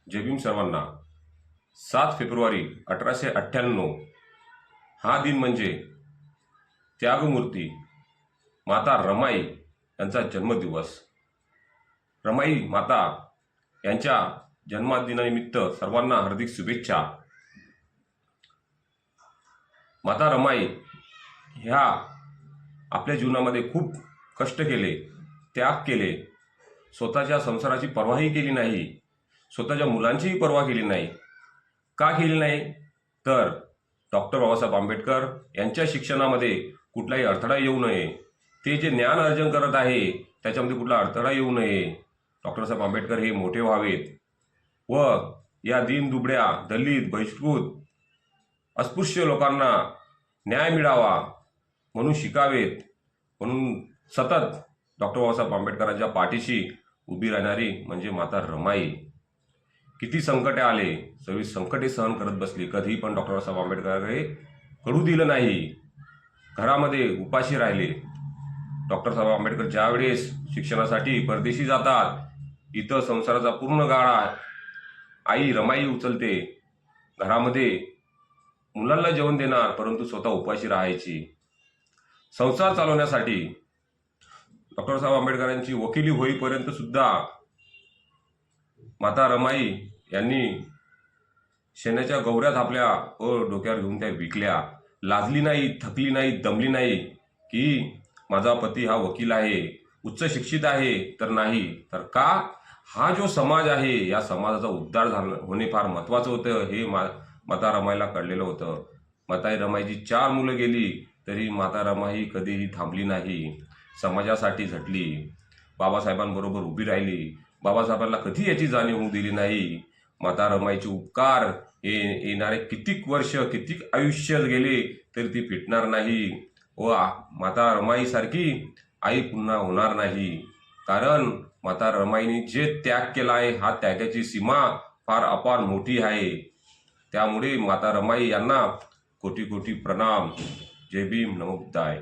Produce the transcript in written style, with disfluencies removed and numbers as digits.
जय भीम सर्वांना. 7 फेब्रुवारी 1898 हा दिन म्हणजे त्यागमूर्ती माता रमाई यांचा जन्मदिवस. रमाई माता यांच्या जन्मदिनानिमित्त सर्वांना हार्दिक शुभेच्छा. माता रमाई ह्या आपल्या जीवनामध्ये खूप कष्ट केले, त्याग केले, स्वतःच्या संसाराची पर्वाही केली नाही, स्वतःच्या मुलांचीही पर्वा केली नाही. का केली नाही? तर डॉक्टर बाबासाहेब आंबेडकर यांच्या शिक्षणामध्ये कुठलाही अडथळा येऊ नये, ते जे ज्ञान अर्जन करत आहे त्याच्यामध्ये कुठला अडथळा येऊ नये, डॉक्टर साहेब आंबेडकर हे मोठे व्हावेत व या दीनदुबळ्या, दलित, बहिष्कृत, अस्पृश्य लोकांना न्याय मिळावा म्हणून शिकावेत, म्हणून सतत डॉक्टर बाबासाहेब आंबेडकरांच्या पाठीशी उभी राहणारी म्हणजे माता रमाई. किती संकटे आले, सगळी संकटे सहन करत बसली, कधीही पण डॉक्टर बाबासाहेब आंबेडकरांकडे कळू दिलं नाही, घरामध्ये उपाशी राहिले. डॉक्टर साहेब आंबेडकर ज्यावेळेस शिक्षणासाठी परदेशी जातात, इथं संसाराचा पूर्ण गाळा आई रमाई उचलते, घरामध्ये मुलांना जेवण देणार परंतु स्वतः उपाशी राहायची. संसार चालवण्यासाठी डॉक्टर साहेब आंबेडकरांची वकिली होईपर्यंत सुद्धा माता रमाई यांनी शेणाच्या गौऱ्यात आपल्या डोक्यावर घेऊन त्या विकल्या. लाजली नाही, थकली नाही, दमली नाही की माझा पती हा वकील आहे, उच्च शिक्षित आहे, तर नाही, तर का हा जो समाज आहे या समाजाचा उद्धार होणे फार महत्त्वाचं होतं, हे माता रमाईला कळलेलं होतं. माता रमाईची 4 मुलं गेली तरी माता रमाई कधीही थांबली नाही, समाजासाठी झटली, बाबासाहेबांबरोबर उभी राहिली. बाबासाहेबांना कधी याची जाणीव होऊ दिली नाही. माता रमाईचे उपकार हे येणारे कितीक वर्ष, कितीक आयुष्य गेले तरी ती फिटणार नाही व माता रमाईसारखी आई पुन्हा होणार नाही. कारण माता रमाईने जे त्याग केला आहे, हा त्यागाची सीमा फार अपार मोठी आहे. त्यामुळे माता रमाई यांना कोटी कोटी प्रणाम. जय भीम, नमो बुद्धाय.